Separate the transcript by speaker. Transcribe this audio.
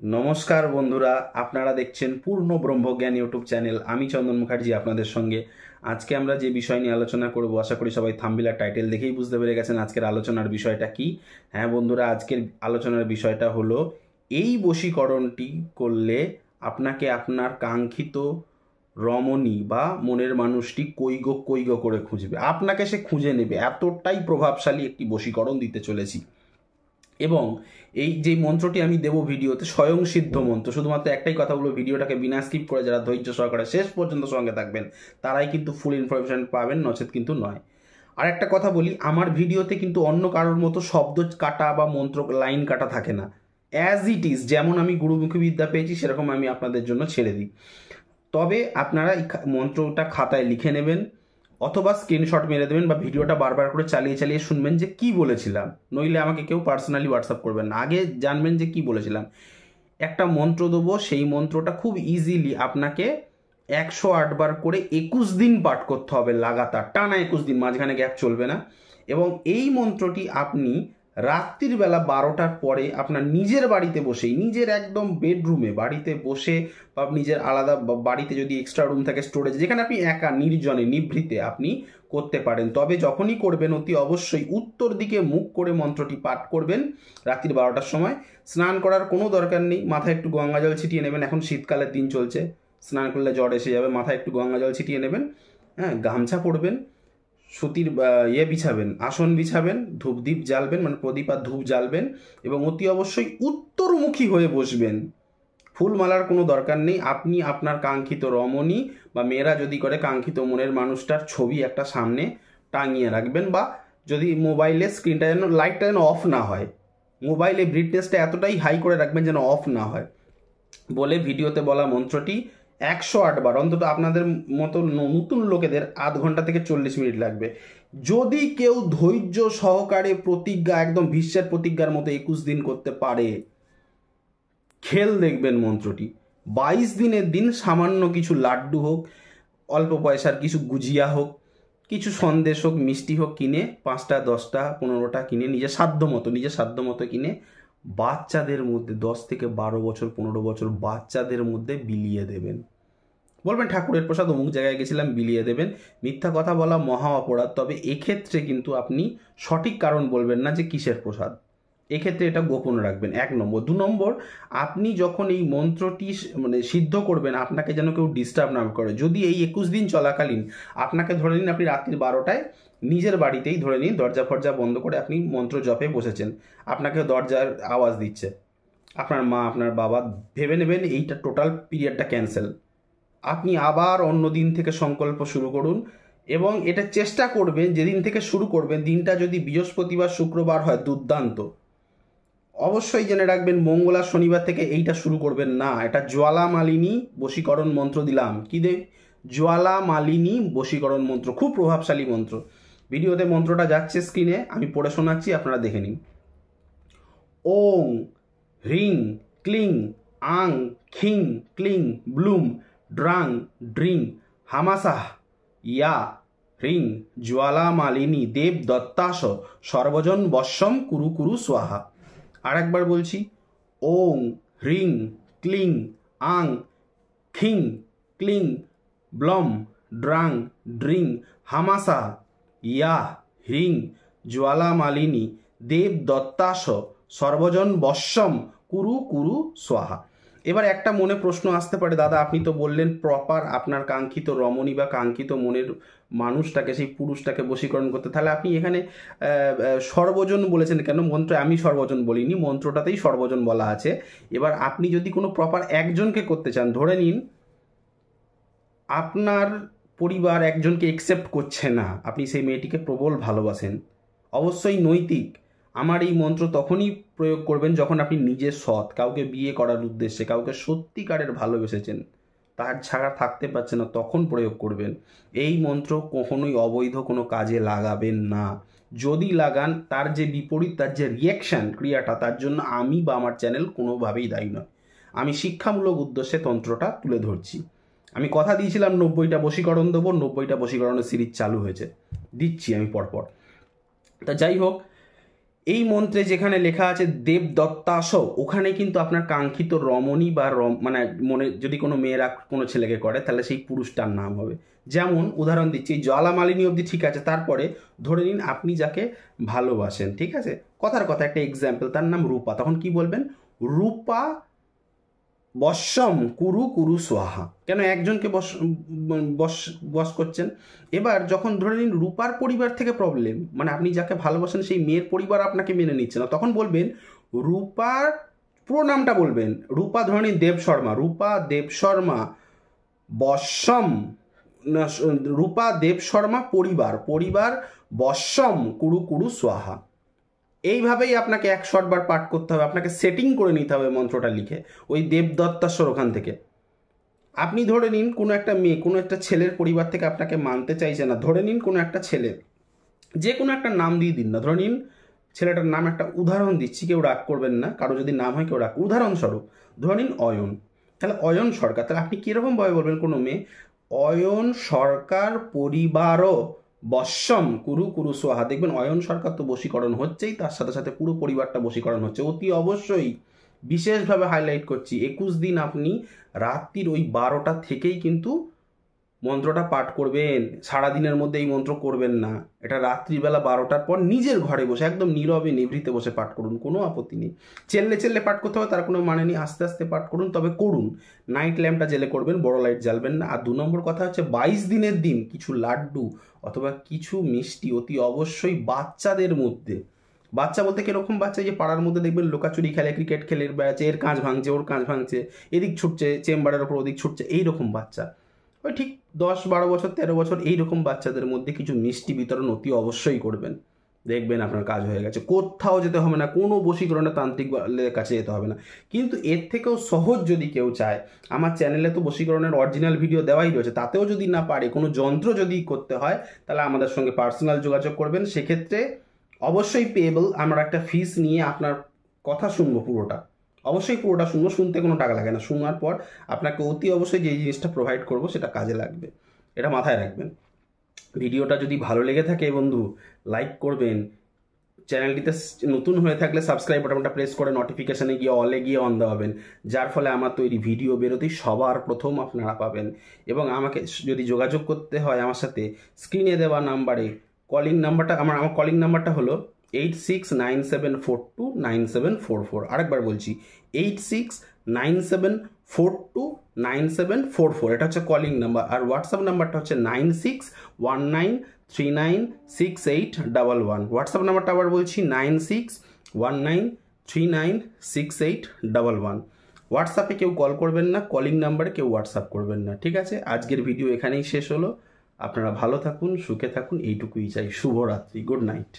Speaker 1: নমস্কার বন্ধুরা, আপনারা দেখছেন পূর্ণ ব্রহ্মজ্ঞান ইউটিউব চ্যানেল। আমি চন্দন মুখার্জি আপনাদের সঙ্গে। আজকে আমরা যে বিষয় নিয়ে আলোচনা করব, আশা করি সবাই থাম্বনেল আর টাইটেল দেখেই বুঝতে পেরে গেছেন আজকের আলোচনার বিষয়টা কি। হ্যাঁ বন্ধুরা, আজকের আলোচনার বিষয়টা হলো এই বশীকরণটি করলে আপনাকে আপনার কাঙ্ক্ষিত রমণী বা মনের মানুষটি কৈগ করে খুঁজবে, আপনাকে সে খুঁজে নেবে। এতটাই প্রভাবশালী একটি বশীকরণ দিতে চলেছি। এবং এই যে মন্ত্রটি আমি দেব ভিডিওতে স্বয়ং সিদ্ধ মন্ত্র। শুধুমাত্র একটাই কথা বলবো, ভিডিওটাকে বিনা স্কিপ করে যারা ধৈর্য সহকারে শেষ পর্যন্ত সঙ্গে থাকবেন তারাই কিন্তু ফুল ইনফরমেশন পাবেন, নচেত কিন্তু নয়। আর একটা কথা বলি, আমার ভিডিওতে কিন্তু অন্য কারোর মতো শব্দ কাটা বা মন্ত্র লাইন কাটা থাকে না। অ্যাজ ইট ইজ, যেমন আমি গুরুমুখী বিদ্যা পেয়েছি সেরকম আমি আপনাদের জন্য ছেড়ে দিই। তবে আপনারা এই মন্ত্রটা খাতায় লিখে নেবেন, অথবা স্ক্রিনশট মেরে দেবেন, বা ভিডিওটা বারবার করে চালিয়ে চালিয়ে শুনবেন যে কি বলেছিলাম। নইলে আমাকে কেউ পার্সোনালি হোয়াটসঅ্যাপ করবেন না, আগে জানবেন যে কি বলেছিলাম। একটা মন্ত্র দেবো, সেই মন্ত্রটা খুব ইজিলি আপনাকে 108 বার করে 21 দিন পাঠ করতে হবে লাগাতার, টানা 21 দিন, মাঝখানে গ্যাপ চলবে না। এবং এই মন্ত্রটি আপনি রাত্রির বেলা 12টার পরে আপনার নিজের বাড়িতে বসেই, নিজের একদম বেডরুমে বাড়িতে বসে, বা নিজের আলাদা বাড়িতে যদি এক্সট্রা রুম থাকে স্টোরেজ, যেখানে আপনি একা নির্জনে নিভৃতে আপনি করতে পারেন। তবে যখনই করবেন অতি অবশ্যই উত্তর দিকে মুখ করে মন্ত্রটি পাঠ করবেন রাত্রির 12টার সময়। স্নান করার কোনো দরকার নেই, মাথায় একটু গঙ্গা জল ছিটিয়ে নেবেন। এখন শীতকালের দিন চলছে, স্নান করলে জ্বর এসে যাবে। মাথায় একটু গঙ্গা জল ছিটিয়ে নেবেন, হ্যাঁ, গামছা পরবেন, সুতির বিছাবেন, আসন বিছাবেন, ধূপদীপ জ্বালবেন, মানে প্রদীপ আর ধূপ জ্বালবেন, এবং অতি অবশ্যই উত্তরমুখী হয়ে বসবেন। ফুলমালার কোনো দরকার নেই। আপনি আপনার কাঙ্ক্ষিত রমণী বা মেয়েরা যদি করে কাঙ্ক্ষিত মনের মানুষটার ছবি একটা সামনে টাঙিয়ে রাখবেন, বা যদি মোবাইলে স্ক্রিনটা যেন লাইটটা যেন অফ না হয়, মোবাইলে ব্রাইটনেসটা এতটাই হাই করে রাখবেন যেন অফ না হয়। বলে ভিডিওতে বলা মন্ত্রটি 108 বার, অন্তত আপনাদের মতো নতুন লোকেদের আধ ঘন্টা থেকে 40 মিনিট লাগবে। যদি কেউ ধৈর্য সহকারে প্রতিজ্ঞা, একদম ভীষ্মের প্রতিজ্ঞার মতো 21 দিন করতে পারে, খেল দেখবেন মন্ত্রটি। 22 দিনের দিন সামান্য কিছু লাড্ডু হোক, অল্প পয়সার কিছু গুজিয়া হোক, কিছু সন্দেশ হোক, মিষ্টি হোক, কিনে 5টা 10টা 15টা কিনে নিজের সাধ্য মতো কিনে বাচ্চাদের মধ্যে 10 থেকে 12 বছর 15 বছর বাচ্চাদের মধ্যে বিলিয়ে দেবেন। বলবেন ঠাকুরের প্রসাদ অমুক জায়গায় গেছিলাম, বিলিয়ে দেবেন। মিথ্যা কথা বলা মহা অপরাধ। তবে এক্ষেত্রে কিন্তু আপনি সঠিক কারণ বলবেন না যে কিসের প্রসাদ, এক্ষেত্রে এটা গোপন রাখবেন, 1 নম্বর। 2 নম্বর, আপনি যখন এই মন্ত্রটি সিদ্ধ করবেন, আপনাকে যেন কেউ ডিস্টার্ব না করে। যদি এই 21 দিন চলাকালীন আপনাকে ধরে নিন আপনি রাত্রি 12টায় নিজের বাড়িতেই, ধরে নিন দরজা ফরজা বন্ধ করে আপনি মন্ত্র জপে বসেছেন, আপনাকে দরজার আওয়াজ দিচ্ছে আপনার মা, আপনার বাবা, ভেবে নেবেন এইটা টোটাল পিরিয়ডটা ক্যান্সেল। আপনি আবার অন্য দিন থেকে সংকল্প শুরু করুন, এবং এটা চেষ্টা করবেন যেদিন থেকে শুরু করবেন দিনটা যদি বৃহস্পতিবার শুক্রবার হয় দুর্দান্ত। অবশ্যই জেনে রাখবেন মঙ্গল আর শনিবার থেকে এইটা শুরু করবেন না। এটা জ্বালা মালিনী বশীকরণ মন্ত্র দিলাম, কি দে, জ্বালা মালিনী বশীকরণ মন্ত্র, খুব প্রভাবশালী মন্ত্র। ভিডিওতে মন্ত্রটা যাচ্ছে স্ক্রিনে, আমি পড়ে শোনাচ্ছি, আপনারা দেখে নিন। ওং হ্রিং ক্লিং আং খিং ক্লিং ব্লুম ড্রাং ড্রিং হামাসাহ ইয়া হ্রিং জ্বালা মালিনী দেব দত্তাস সর্বজন বশ্যম কুরু কুরু স্বাহা। আর একবার বলছি, ওং হ্রিং ক্লিং আং খিং ক্লিং ব্লম ড্রাং ড্রিং হামাসা ইয়া হ্রিং জ্বালা মালিনী দেব দত্তাস সর্বজন বশ্যম কুরু কুরু স্বাহা। এবার একটা মনে প্রশ্ন আসতে পারে, দাদা আপনি তো বললেন প্রপার আপনার কাঙ্ক্ষিত রমণী বা কাঙ্ক্ষিত মনের মানুষটাকে, সেই পুরুষটাকে বশীকরণ করতে, তাহলে আপনি এখানে সর্বজন বলেছেন কেন? মন্ত্রে আমি সর্বজন বলিনি, মন্ত্রটাতেই সর্বজন বলা আছে। এবার আপনি যদি কোনো প্রপার একজনকে করতে চান, ধরে নিন আপনার পরিবার একজনকে একসেপ্ট করছে না, আপনি সেই মেয়েটিকে প্রবল ভালোবাসেন, অবশ্যই নৈতিক। আমার এই মন্ত্র তখনই প্রয়োগ করবেন যখন আপনি নিজে সৎ, কাউকে বিয়ে করার উদ্দেশ্যে, কাউকে সত্যিকারের ভালোবেসেছেন, তার ছাড়া থাকতে পারছে না, তখন প্রয়োগ করবেন। এই মন্ত্র কখনোই অবৈধ কোনো কাজে লাগাবেন না। যদি লাগান, তার যে বিপরীত, তার যে রিয়াকশান, ক্রিয়াটা, তার জন্য আমি বা আমার চ্যানেল কোনোভাবেই দায়ী নয়। আমি শিক্ষামূলক উদ্দেশ্যে তন্ত্রটা তুলে ধরছি। আমি কথা দিয়েছিলাম 90টা বশীকরণ দেবো, 90টা বশীকরণের সিরিজ চালু হয়েছে, দিচ্ছি আমি পরপর। তা যাই হোক, এই মন্ত্রে যেখানে লেখা আছে দেবদত্তাস, ওখানে কিন্তু আপনার কাঙ্ক্ষিত রমণী বা মানে মনে যদি কোনো মেয়েরা কোনো ছেলেকে করে তাহলে সেই পুরুষটার নাম হবে। যেমন উদাহরণ দিচ্ছি, জ্বালামালিনী অবধি ঠিক আছে, তারপরে ধরে নিন আপনি যাকে ভালোবাসেন, ঠিক আছে, কথার কথা একটা এক্সাম্পল, তার নাম রূপা, তখন কি বলবেন? রূপা বশ্যম কুরু কুরু সোহা। কেন? একজনকে বশ করছেন। এবার যখন ধরে নিন রূপার পরিবার থেকে প্রবলেম, মানে আপনি যাকে ভালোবাসেন সেই মেয়ের পরিবার আপনাকে মেনে নিচ্ছে না, তখন বলবেন রূপার পুরো নামটা বলবেন, রূপা ধরে নিন দেব শর্মা, রূপা দেব শর্মা বশ্যম, রূপা দেব শর্মা পরিবার বশ্যম কুরু কুরু সোহা। এইভাবেই আপনাকে 100 বার পাঠ করতে হবে, আপনাকে সেটিং করে নিতে হবে মন্ত্রটা লিখে ওই দেবদত্তাস্বর ওখান থেকে। আপনি ধরে নিন কোনো একটা মেয়ে কোনো একটা ছেলের পরিবার থেকে আপনাকে মানতে চাইছে না, ধরে নিন কোনো একটা ছেলে, যে কোনো একটা নাম দিয়ে দিন না, ধরে নিন ছেলেটার নাম, একটা উদাহরণ দিচ্ছি, কেউ রাগ করবেন না, কারো যদি নাম হয় কেউ রাগ, উদাহরণস্বরূপ ধরে নিন অয়ন, তাহলে অয়ন সরকার, তাহলে আপনি কীরকমভাবে বলবেন কোনো মেয়ে? অয়ন সরকার পরিবারও বশ্যম কুরু কুরু সোহা। দেখবেন অয়ন সরকার তো বশীকরণ হচ্ছেই, তার সাথে সাথে পুরো পরিবারটা বশীকরণ হচ্ছে। অতি অবশ্যই বিশেষভাবে হাইলাইট করছি, 21 দিন আপনি রাত্রির ওই 12টা থেকেই কিন্তু মন্ত্রটা পাঠ করবেন, সারাদিনের মধ্যে এই মন্ত্র করবেন না। এটা রাত্রিবেলা 12টার পর নিজের ঘরে বসে একদম নীরবে নিভৃতে বসে পাঠ করুন, কোনো আপত্তি নেই। চেল্লে পাঠ করতে হবে তার কোনো মানে নেই, আস্তে আস্তে পাঠ করুন, তবে করুন। নাইট ল্যাম্পটা জেলে করবেন, বড় লাইট জ্বালবেন না। আর 2 নম্বর কথা হচ্ছে 22 দিনের দিন কিছু লাড্ডু অথবা কিছু মিষ্টি অতি অবশ্যই বাচ্চাদের মধ্যে, বাচ্চা বলতে কিরকম বাচ্চা, যে পাড়ার মধ্যে দেখবেন লোকাচুরি খেলে, ক্রিকেট খেলে বেড়াচ্ছে, এর কাঁচ ভাঙছে ওর কাঁচ ভাঙছে, এদিক ছুটছে চেম্বারের ওপর ওদিক ছুটছে, এইরকম বাচ্চা, ওই ঠিক 10-12 বছর 13 বছর এইরকম বাচ্চাদের মধ্যে কিছু মিষ্টি বিতরণ অতি অবশ্যই করবেন, দেখবেন আপনার কাজ হয়ে গেছে। কোথাও যেতে হবে না, কোনো বশীকরণের তান্ত্রিকের কাছে যেতে হবে না। কিন্তু এর থেকেও সহজ যদি কেউ চায়, আমার চ্যানেলে তো বশীকরণের অরিজিনাল ভিডিও দেওয়াই রয়েছে, তাতেও যদি না পারে, কোনো যন্ত্র যদি করতে হয়, তাহলে আমাদের সঙ্গে পার্সোনাল যোগাযোগ করবেন। সেক্ষেত্রে অবশ্যই পেয়েবল, আমরা একটা ফিস নিয়ে আপনার কথা শুনবো, পুরোটা অবশ্যই পুরোটা শুনবো, শুনতে কোনো টাকা লাগে না, শোনার পর আপনাকে অতি অবশ্যই যে জিনিসটা প্রোভাইড করবো সেটা কাজে লাগবে, এটা মাথায় রাখবেন। ভিডিওটা যদি ভালো লেগে থাকে বন্ধু লাইক করবেন, চ্যানেলটিতে নতুন হয়ে থাকলে সাবস্ক্রাইব বাটনটা প্রেস করে নোটিফিকেশানে গিয়ে অলে গিয়ে অন দেওয়াবেন, যার ফলে আমার তৈরি ভিডিও বেরোতেই সবার প্রথম আপনারা পাবেন। এবং আমাকে যদি যোগাযোগ করতে হয় আমার সাথে, স্ক্রিনে দেওয়া নাম্বারে কলিং নাম্বারটা, আমার কলিং নাম্বারটা হলো 8697429744। আরেকবার বলছি 8697429744, এটা হচ্ছে কলিং নাম্বার। আর হোয়াটসঅ্যাপ নাম্বারটা হচ্ছে 9619396811। হোয়াটসঅ্যাপ নাম্বারটা আবার বলছি 9619396811। হোয়াটসঅ্যাপে কেউ কল করবেন না, কলিং নাম্বারে কেউ হোয়াটসঅ্যাপ করবেন না, ঠিক আছে? আজকের ভিডিও এখানেই শেষ হলো। আপনারা ভালো থাকুন, সুখে থাকুন, এইটুকুই চাই। শুভরাত্রি, গুড নাইট।